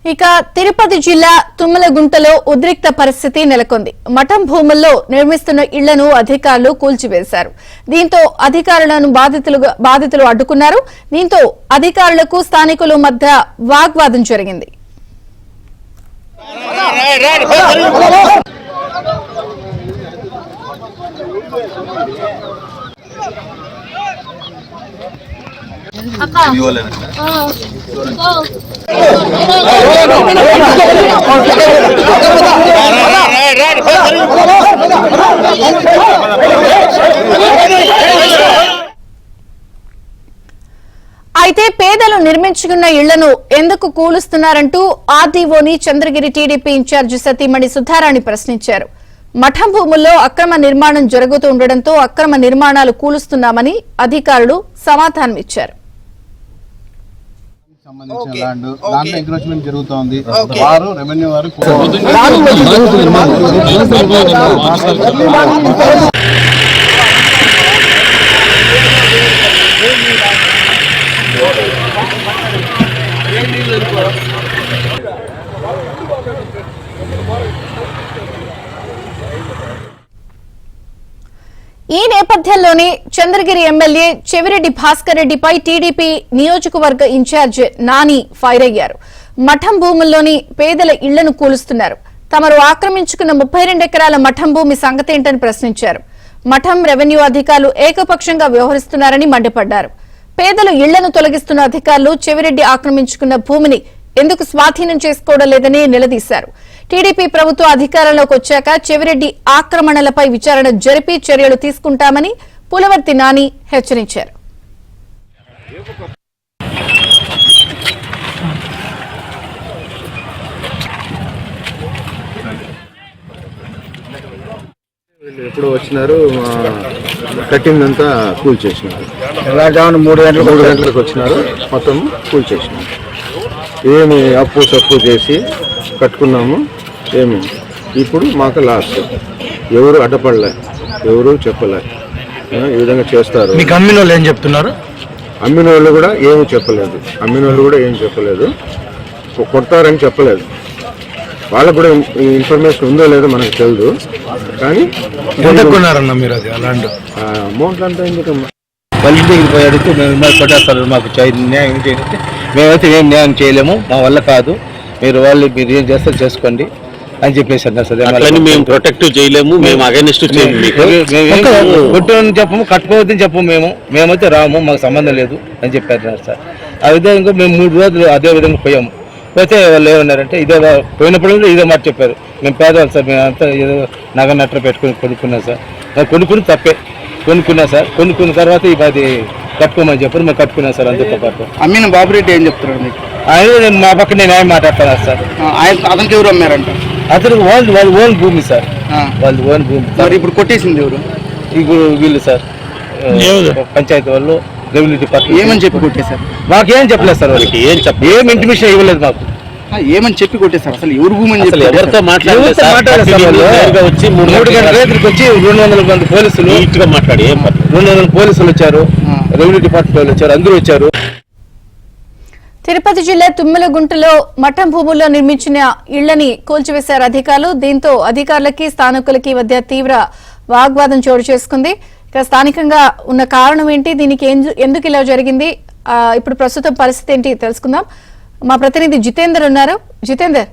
ఇక తిరుపతి జిల్లా తుమ్మలగుంటలో ఉద్రిక్త పరిస్థితి నెలకొంది. మఠం భూముల్లో నిర్మిస్తున్న ఇళ్లను అధికారులు కూల్చివేశారు. దీంతో అధికారులను బాధితులు అడ్డుకున్నారు. దీంతో అధికారులకు స్థానికుల మధ్య వాగ్వాదం జరిగింది. అయితే పేదలు నిర్మించుకున్న ఇళ్లను ఎందుకు కూలుస్తున్నారంటూ ఆర్డీఓని చంద్రగిరి టీడీపీ ఇన్ఛార్జి సతీమణి సుధారాణి ప్రశ్నించారు. మఠం భూముల్లో అక్రమ నిర్మాణం జరుగుతూ ఉండడంతో అక్రమ నిర్మాణాలు కూలుస్తున్నామని అధికారులు సమాధానమిచ్చారు. ఈ నేపథ్యంలోనే చంద్రగిరి ఎమ్మెల్యే చెవిరెడ్డి భాస్కర్ రెడ్డిపై టీడీపీ నియోజకవర్గ ఇన్ఛార్జ్ నాని ఫైర్ అయ్యారు. మఠం భూముల్లోని పేదల ఇళ్లను కూలుస్తున్నారు. తమరు ఆక్రమించుకున్న 32 ఎకరాల మఠం భూమి సంగతేంటని ప్రశ్నించారు. మఠం రెవెన్యూ అధికారులు ఏకపక్షంగా వ్యవహరిస్తున్నారని మండిపడ్డారు. పేదల ఇళ్లను తొలగిస్తున్న అధికారులు చెవిరెడ్డి ఆక్రమించుకున్న భూమిని ఎందుకు స్వాధీనం చేసుకోవడం లేదని నిలదీశారు. టీడీపీ ప్రభుత్వ అధికారంలోకి వచ్చాక చెవిరెడ్డి ఆక్రమణలపై విచారణ జరిపి చర్యలు తీసుకుంటామని పులవర్తి నాని హెచ్చరించారు. ఎప్పుడు వచ్చినారు, కట్టిందంతా కూల్ చేసినారు. 3 గంటలకు వచ్చినారు, మొత్తం కూల్ చేసినారు. ఏమి అప్పు సప్పు చేసి కట్టుకున్నాము, ఏమి ఇప్పుడు మాకు లాస్ట్. ఎవరు అడ్డపడలే, ఎవరు చెప్పలే. ఈ విధంగా చేస్తారు. మీకు అమ్మిన వాళ్ళు ఏం చెప్తున్నారు? అమ్మిన వాళ్ళు కూడా ఏమి చెప్పలేదు. కొడతారని చెప్పలేదు. వాళ్ళకు కూడా ఇన్ఫర్మేషన్ ఉందో లేదో మనకు తెలియదు. కానీ ఎందుకున్నారన్న మీరు అది అలాంటి అమౌంట్ అంతా ఎందుకమ్మా? వాళ్ళ ఇంటికి పోయి అడిగితే మేము కొట్టేస్తారు, మాకు న్యాయం చేయండి. మేమైతే ఏం న్యాయం చేయలేము, మా వల్ల కాదు, మీరు ఏం చేస్తారు చేసుకోండి అని చెప్పేసి అన్నారు సార్. మేము ప్రొటెక్టివ్ చేయలేము, మేము అగైనెస్ట్ కొట్టుని చెప్పము, కట్టుకోవద్దని చెప్పము, మేమైతే రాము, మాకు సంబంధం లేదు అని చెప్పారు సార్. ఆ విధంగా మేము 3 రోజులు అదే విధంగా పోయాము. పోతే వాళ్ళు ఏమన్నారంటే పోయినప్పుడు ఇదే మాట చెప్పారు, మేము పేదవాళ్ళు సార్, మేము అంతా ఏదో నగ నట్ర పెట్టుకుని కొనుక్కున్నాం సార్. కొనుక్కుని తప్పే కొనుక్కున్నా సార్. కొనుక్కున్న తర్వాత అది కట్టుకోమని చెప్పారు, మేము కట్టుకున్నాం సార్. అంతే పాటు అమ్మిన బాబురెడ్డి ఏం చెప్తున్నారు మీకు? ఆయన మా పక్కన నేను ఏం మాట్లాడతాను సార్. అతనికి ఎవరు అమ్మారంట? అతనికి వాళ్ళ ఓన్ భూమి సార్, వాళ్ళ ఓన్ భూమి. మరి ఇప్పుడు కొట్టేసింది ఎవరు? ఇప్పుడు వీళ్ళు సార్, పంచాయతీ వాళ్ళు, రెవెన్యూ డిపార్ట్మెంట్. ఏమని చెప్పి కొట్టేశారు? మాకేం చెప్పలేదు సార్, వాళ్ళకి ఏం ఇంటిమేషన్ ఇవ్వలేదు మాకు. ఏమని చెప్పి కొట్టేశారు? అసలు ఎవరు భూమని చెప్పి ఎవరితో మాట్లాడారు? 3 గంటల రేతులకు వచ్చి 200 మంది పోలీసులు మాట్లాడి 200 పోలీసులు వచ్చారు, రెవెన్యూ డిపార్ట్మెంట్ వాళ్ళు వచ్చారు, అందరూ వచ్చారు. తిరుపతి జిల్లా తుమ్మలగుంటలో మఠం భూముల్లో నిర్మించిన ఇళ్లని కూల్చివేశారు అధికారులు. దీంతో అధికారులకి స్థానికులకి మధ్య తీవ్ర వాగ్వాదం చోటు చేసుకుంది. ఇక స్థానికంగా ఉన్న కారణం ఏంటి, దీనికి ఎందుకు ఇలా జరిగింది, ఇప్పుడు ప్రస్తుతం పరిస్థితి ఏంటి తెలుసుకుందాం. మా ప్రతినిధి జితేందర్ ఉన్నారు. జితేందర్.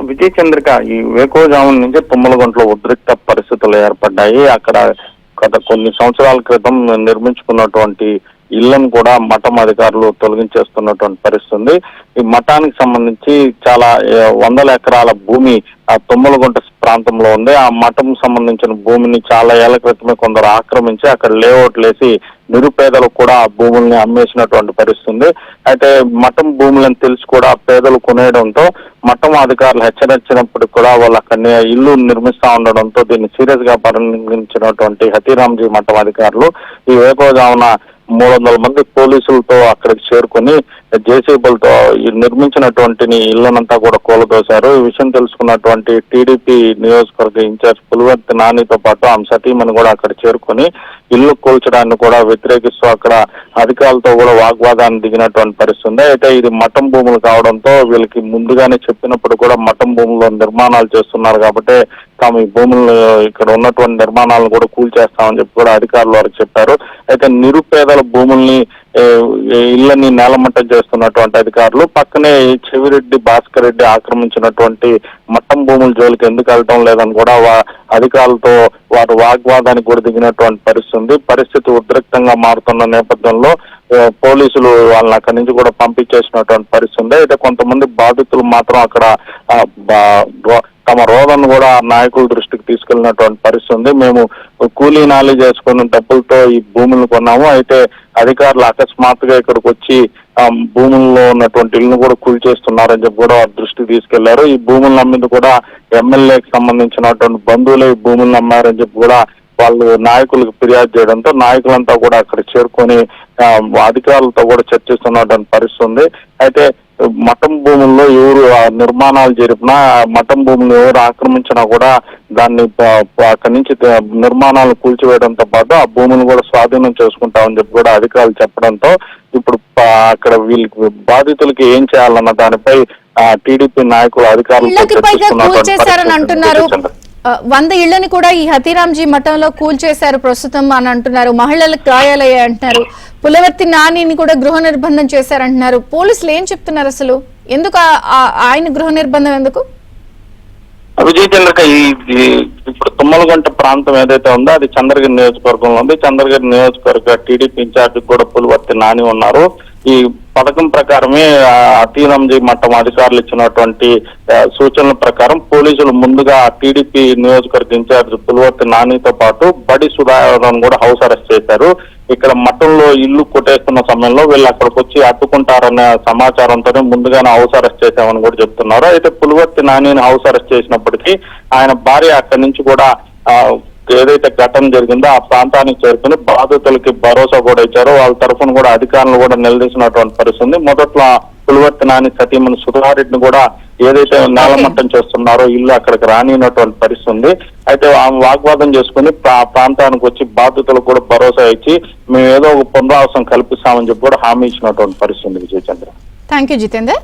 విజయ్ చంద్రిక, ఈ వేకోజామున్ నుంచి తుమ్మలగుంటలో ఉద్రిక్త పరిస్థితులు ఏర్పడ్డాయి. అక్కడ గత కొన్ని సంవత్సరాల క్రితం నిర్మించుకున్నటువంటి ఇళ్లను కూడా మఠం అధికారులు తొలగించేస్తున్నటువంటి పరిస్థితి. ఈ మఠానికి సంబంధించి చాలా 100 ఎకరాల భూమి ఆ తుమ్మలగుంట ప్రాంతంలో ఉంది. ఆ మఠం సంబంధించిన భూమిని చాలా ఏళ్ల క్రితమే కొందరు ఆక్రమించి అక్కడ లేఅవుట్లు వేసి నిరుపేదలకు కూడా ఆ భూముల్ని అమ్మేసినటువంటి పరిస్థితి. అయితే మఠం భూములను తెలిసి కూడా పేదలు కొనేయడంతో మఠం అధికారులు హెచ్చరించినప్పటికీ కూడా వాళ్ళు అక్కడ ఇల్లు నిర్మిస్తా ఉండడంతో దీన్ని సీరియస్ గా పరిగణించినటువంటి హతీరాంజీ మఠం అధికారులు ఈ వేకోజామున 300 మంది పోలీసులతో అక్కడికి చేరుకొని జేసీబీలతో నిర్మించినటువంటి ఇళ్లనంతా కూడా కూలదోశారు. ఈ విషయం తెలుసుకున్నటువంటి టీడీపీ నియోజకవర్గ ఇన్ఛార్జ్ పులివర్తి నానితో పాటు ఆమె సతీమణి కూడా అక్కడ చేరుకొని ఇల్లు కూల్చడాన్ని కూడా వ్యతిరేకిస్తూ అక్కడ అధికారులతో కూడా వాగ్వాదాన్ని దిగినటువంటి పరిస్థితి ఉంది. అయితే ఇది మఠం భూములు కావడంతో వీళ్ళకి ముందుగానే చెప్పినప్పుడు కూడా మఠం భూముల్లో నిర్మాణాలు చేస్తున్నారు కాబట్టి తాము ఈ భూములు ఇక్కడ ఉన్నటువంటి నిర్మాణాలను కూడా కూల్చేస్తామని చెప్పి కూడా అధికారులు వారికి చెప్పారు. అయితే నిరుపేదల భూముల్ని ఇళ్లని నేలమట్టం చేస్తున్నటువంటి అధికారులు పక్కనే చెవిరెడ్డి భాస్కర్ రెడ్డి ఆక్రమించినటువంటి మట్టం భూముల జోలికి ఎందుకు వెళ్ళడం లేదని కూడా అధికారులతో వారు వాగ్వాదానికి కూడా దిగినటువంటి పరిస్థితి. పరిస్థితి ఉద్రిక్తంగా మారుతున్న నేపథ్యంలో పోలీసులు వాళ్ళని అక్కడి నుంచి కూడా పంపించేసినటువంటి పరిస్థితి. అయితే కొంతమంది బాధితులు మాత్రం అక్కడ తమ రోదను కూడా నాయకుల దృష్టికి తీసుకెళ్లినటువంటి పరిస్థితి. మేము కూలీ నాలి చేసుకున్న డబ్బులతో ఈ భూములను కొన్నాము, అయితే అధికారులు అకస్మాత్తుగా ఇక్కడికి వచ్చి భూముల్లో ఉన్నటువంటి ఇల్లును కూడా కూల్చేస్తున్నారని చెప్పి కూడా వారి దృష్టికి తీసుకెళ్లారు. ఈ భూములను అమ్మింది కూడా ఎమ్మెల్యేకి సంబంధించినటువంటి బంధువులే ఈ భూములను అమ్మారని చెప్పి కూడా వాళ్ళు నాయకులకు ఫిర్యాదు చేయడంతో నాయకులంతా కూడా అక్కడ చేరుకొని అధికారులతో కూడా చర్చిస్తున్నటువంటి పరిస్థితి ఉంది. అయితే మఠం భూముల్లో ఎవరు నిర్మాణాలు జరిపినా మఠం భూములు ఎవరు ఆక్రమించినా కూడా దాన్ని అక్కడి నుంచి నిర్మాణాలను కూల్చివేయడంతో పాటు ఆ భూములను కూడా స్వాధీనం చేసుకుంటామని చెప్పి కూడా అధికారులు చెప్పడంతో ఇప్పుడు అక్కడ వీళ్ళకి బాధితులకి ఏం చేయాలన్న దానిపై టీడీపీ నాయకులు కూల్చేశారని అంటున్నారు. 100 ఇళ్లని కూడా ఈ హతీరాంజీ మఠంలో కూల్చేశారు ప్రస్తుతం అని అంటున్నారు. మహిళలకు గాయాలయ్యాయి అంటున్నారు. పులివర్తి నానిని కూడా గృహ నిర్బంధం చేశారంటున్నారు. పోలీసులు ఏం చెప్తున్నారు? అసలు ఎందుకు ఆయన గృహ నిర్బంధం ఎందుకు? విజయ్ చంద్రక ఇప్పుడు తుమ్మలగుంట ప్రాంతం ఏదైతే ఉందో అది చంద్రగిరి నియోజకవర్గంలో ఉంది. చంద్రగిరి నియోజకవర్గ టీడీపీ ఇన్ఛార్జ్ కూడా పులివర్తి నాని ఉన్నారు. ఈ పథకం ప్రకారమే హతీరాంజీ మఠం అధికారులు ఇచ్చినటువంటి సూచనల ప్రకారం పోలీసులు ముందుగా టీడీపీ నియోజకవర్గ ఇన్ఛార్జ్ పులివర్తి నానితో పాటు బడి సుధాకర్ను కూడా హౌస్ అరెస్ట్ చేశారు. ఇక్కడ మఠంలో ఇల్లు కొట్టేస్తున్న సమయంలో వీళ్ళు అక్కడికి వచ్చి అడ్డుకుంటారనే సమాచారంతోనే ముందుగానే హౌస్ అరెస్ట్ చేశామని కూడా చెప్తున్నారు. అయితే పులివర్తి నానిని హౌస్ అరెస్ట్ చేసినప్పటికీ ఆయన భార్య అక్కడి నుంచి కూడా ఏదైతే ఘటన జరిగిందో ఆ ప్రాంతానికి చేరుకుని బాధితులకి భరోసా కూడా ఇచ్చారో వాళ్ళ తరఫున కూడా అధికారులు కూడా నిలదీసినటువంటి పరిస్థితి. మొదట్లో పులివర్తి నాని సతీమణి సుధారెడ్డిని కూడా ఏదైతే నేలమట్టం చేస్తున్నారో ఇల్లు అక్కడికి రానినటువంటి పరిస్థితి. అయితే ఆమె వాగ్వాదం చేసుకుని ప్రాంతానికి వచ్చి బాధితులకు కూడా భరోసా ఇచ్చి మేము ఏదో ఒక పునరావాసం కల్పిస్తామని చెప్పి కూడా హామీ ఇచ్చినటువంటి పరిస్థితి. విజయ్ చంద్ర. Thank you Jitender.